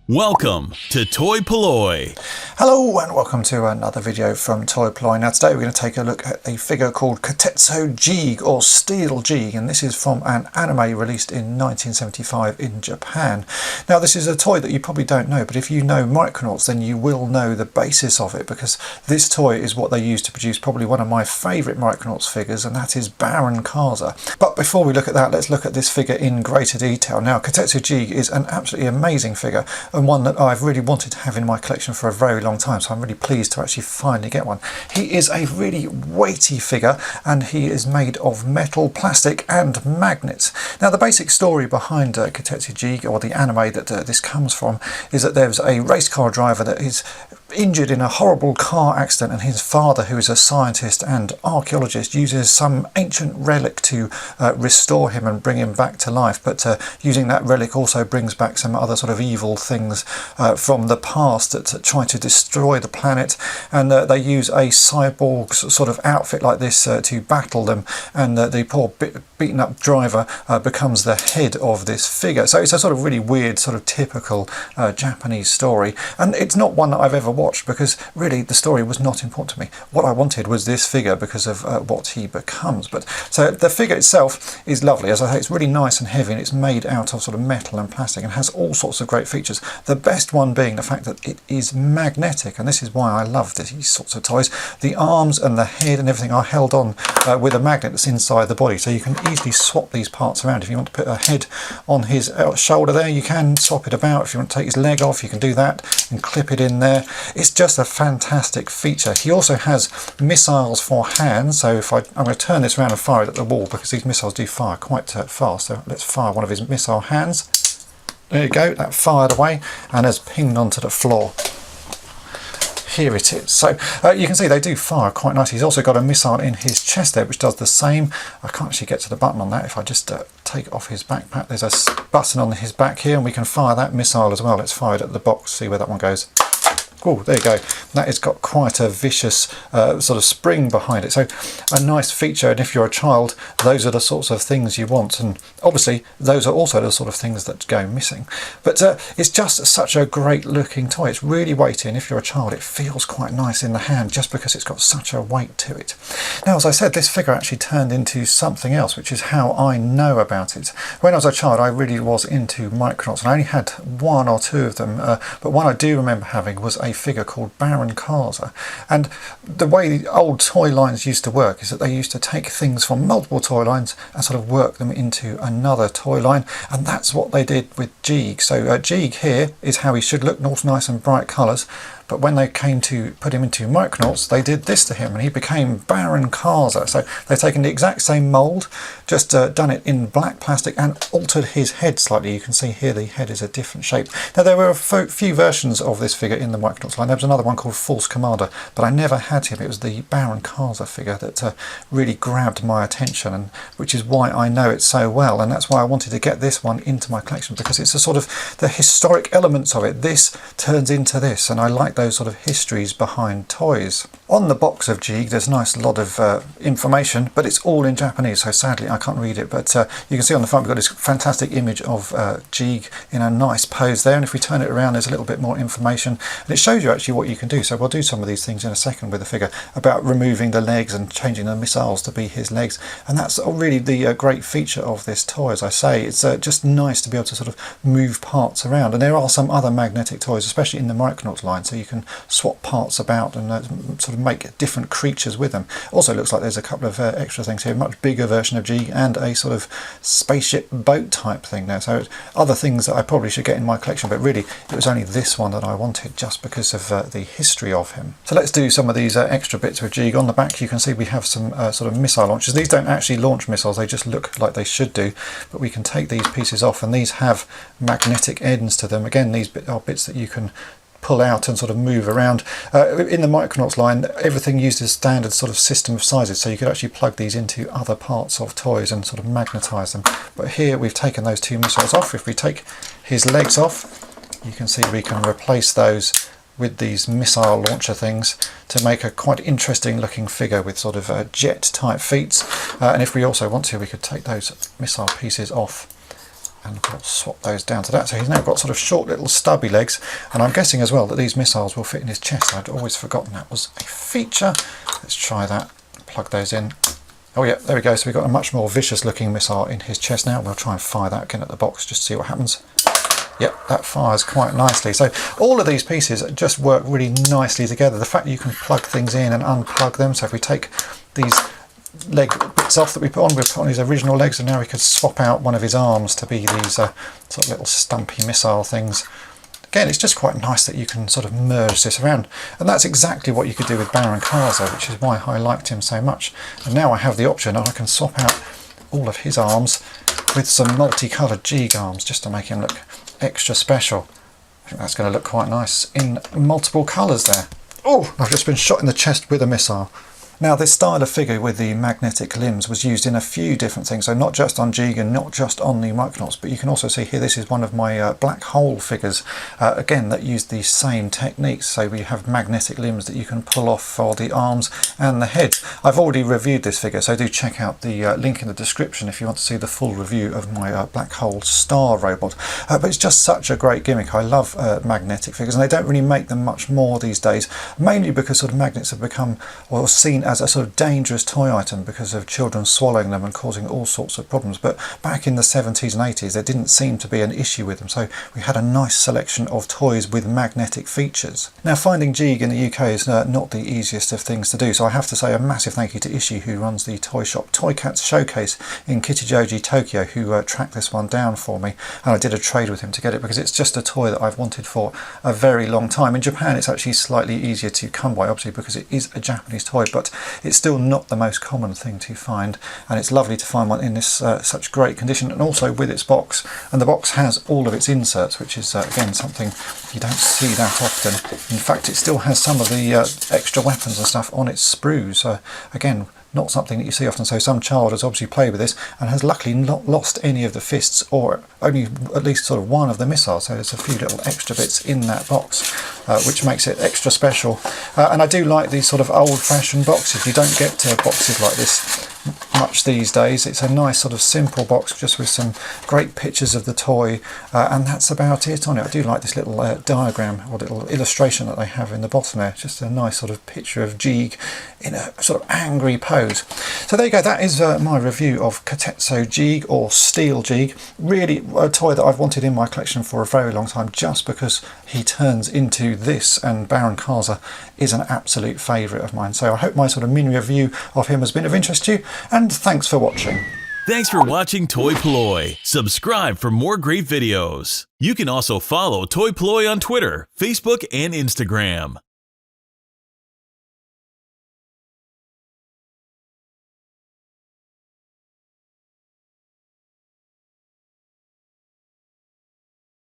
Welcome to toy-polloi. Hello and welcome to another video from toy-polloi. Now today we're going to take a look at a figure called Kotetsu Jeeg or S.T.A.R. Jeeg, and this is from an anime released in 1975 in Japan. Now this is a toy that you probably don't know, but if you know Micronauts then you will know the basis of it, because this toy is what they used to produce probably one of my favourite Micronauts figures, and that is Baron Karza. But before we look at that, let's look at this figure in greater detail. Now Kotetsu Jeeg is an absolutely amazing figure, and one that I've really wanted to have in my collection for a very long time, so I'm really pleased to actually finally get one. He is a really weighty figure, and he is made of metal, plastic and magnets. Now the basic story behind Kotetsu Jeeg, or the anime that this comes from, is that there's a race car driver that is injured in a horrible car accident, and his father, who is a scientist and archaeologist, uses some ancient relic to restore him and bring him back to life. But using that relic also brings back some other sort of evil things from the past that try to destroy the planet, and they use a cyborg sort of outfit like this to battle them, and the poor beaten up driver becomes the head of this figure. So it's a sort of really weird, sort of typical Japanese story, and it's not one that I've ever watched, because really the story was not important to me. What I wanted was this figure because of what he becomes. But so the figure itself is lovely. As I say, it's really nice and heavy, and it's made out of sort of metal and plastic and has all sorts of great features. The best one being the fact that it is magnetic, and this is why I love these sorts of toys. The arms and the head and everything are held on with a magnet that's inside the body, so you can easily swap these parts around. If you want to put a head on his shoulder there, you can swap it about. If you want to take his leg off, you can do that and clip it in there. It's just a fantastic feature. He also has missiles for hands, so if I'm going to turn this around and fire it at the wall, because these missiles do fire quite fast. So let's fire one of his missile hands. There you go, that fired away and has pinged onto the floor. Here it is. So you can see they do fire quite nicely. He's also got a missile in his chest there which does the same. I can't actually get to the button on that. If I just take off his backpack, there's a button on his back here, and we can fire that missile as well. Let's fire it at the box, see where that one goes. Oh, there you go. That has got quite a vicious sort of spring behind it. So a nice feature, and if you're a child, those are the sorts of things you want. And obviously, those are also the sort of things that go missing. But it's just such a great looking toy. It's really weighty, and if you're a child, it feels quite nice in the hand just because it's got such a weight to it. Now, as I said, this figure actually turned into something else, which is how I know about it. When I was a child, I really was into Micronauts, and I only had one or two of them, but one I do remember having was a figure called Baron Karza. And the way the old toy lines used to work is that they used to take things from multiple toy lines and sort of work them into another toy line, and that's what they did with Jeeg. So Jeeg here is how he should look, all nice and bright colours. But when they came to put him into Micronauts, they did this to him, and he became Baron Karza. So they've taken the exact same mould, just done it in black plastic and altered his head slightly. You can see here the head is a different shape. Now there were a few versions of this figure in the Micronauts line. There was another one called False Commander, but I never had him. It was the Baron Karza figure that really grabbed my attention, and which is why I know it so well, and that's why I wanted to get this one into my collection, because it's a sort of the historic elements of it. This turns into this, and I like those sort of histories behind toys. On the box of Jeeg there's a nice lot of information, but it's all in Japanese, so sadly I can't read it. But you can see on the front we've got this fantastic image of Jeeg in a nice pose there, and if we turn it around there's a little bit more information, and it shows you actually what you can do. So we'll do some of these things in a second with the figure, about removing the legs and changing the missiles to be his legs, and that's really the great feature of this toy. As I say, it's just nice to be able to sort of move parts around, and there are some other magnetic toys, especially in the Micronauts line, so you can swap parts about and sort of make different creatures with them. Also looks like there's a couple of extra things here, a much bigger version of Jeeg and a sort of spaceship boat type thing there. So other things that I probably should get in my collection, but really it was only this one that I wanted just because of the history of him. So let's do some of these extra bits with Jeeg. On the back you can see we have some sort of missile launchers. These don't actually launch missiles, they just look like they should do, but we can take these pieces off, and these have magnetic ends to them. Again, these are bits that you can pull out and sort of move around. In the Micronauts line, everything used a standard sort of system of sizes, so you could actually plug these into other parts of toys and sort of magnetize them. But here we've taken those two missiles off. If we take his legs off, you can see we can replace those with these missile launcher things to make a quite interesting looking figure with sort of jet type feet. And if we also want to, we could take those missile pieces off and swap those down to that. So he's now got sort of short little stubby legs, and I'm guessing as well that these missiles will fit in his chest. I'd always forgotten that was a feature. Let's try that. Plug those in. Oh yeah, there we go. So we've got a much more vicious looking missile in his chest now. We'll try and fire that again at the box just to see what happens. Yep, that fires quite nicely. So all of these pieces just work really nicely together. The fact that you can plug things in and unplug them. So if we take these leg bits off that we put on his original legs, and now we could swap out one of his arms to be these sort of little stumpy missile things. Again, it's just quite nice that you can sort of merge this around, and that's exactly what you could do with Baron Karza, which is why I liked him so much. And now I have the option, and I can swap out all of his arms with some multicoloured Jeeg arms just to make him look extra special. I think that's going to look quite nice in multiple colours there. Oh, I've just been shot in the chest with a missile. Now, this style of figure with the magnetic limbs was used in a few different things, so not just on Jeeg and not just on the Micronauts, but you can also see here this is one of my black hole figures, again, that use the same techniques. So we have magnetic limbs that you can pull off for the arms and the head. I've already reviewed this figure, so do check out the link in the description if you want to see the full review of my black hole S.T.A.R robot. But it's just such a great gimmick. I love magnetic figures, and they don't really make them much more these days, mainly because sort of magnets have become, well, seen as a sort of dangerous toy item because of children swallowing them and causing all sorts of problems. But back in the 70s and 80s there didn't seem to be an issue with them, so we had a nice selection of toys with magnetic features. Now, finding Jeeg in the UK is not the easiest of things to do, so I have to say a massive thank you to Ishii, who runs the toy shop Toy Cats Showcase in Kichijoji, Tokyo, who tracked this one down for me, and I did a trade with him to get it because it's just a toy that I've wanted for a very long time. In Japan it's actually slightly easier to come by, obviously, because it is a Japanese toy, but it's still not the most common thing to find, and it's lovely to find one in this such great condition, and also with its box. And the box has all of its inserts, which is again something you don't see that often. In fact, it still has some of the extra weapons and stuff on its sprues. Again, not something that you see often, so some child has obviously played with this and has luckily not lost any of the fists, or only at least sort of one of the missiles. So there's a few little extra bits in that box, which makes it extra special. And I do like these sort of old-fashioned boxes. You don't get boxes like this much these days. It's a nice sort of simple box just with some great pictures of the toy, and that's about it on it. I do like this little diagram or little illustration that they have in the bottom there. Just a nice sort of picture of Jeeg in a sort of angry pose. So there you go, that is my review of Kotetsu Jeeg, or Steel Jeeg. Really a toy that I've wanted in my collection for a very long time, just because he turns into this, and Baron Karza is an absolute favourite of mine. So I hope my sort of mini review of him has been of interest to you, and thanks for watching. Thanks for watching toy-polloi. Subscribe for more great videos. You can also follow toy-polloi on Twitter, Facebook, and Instagram.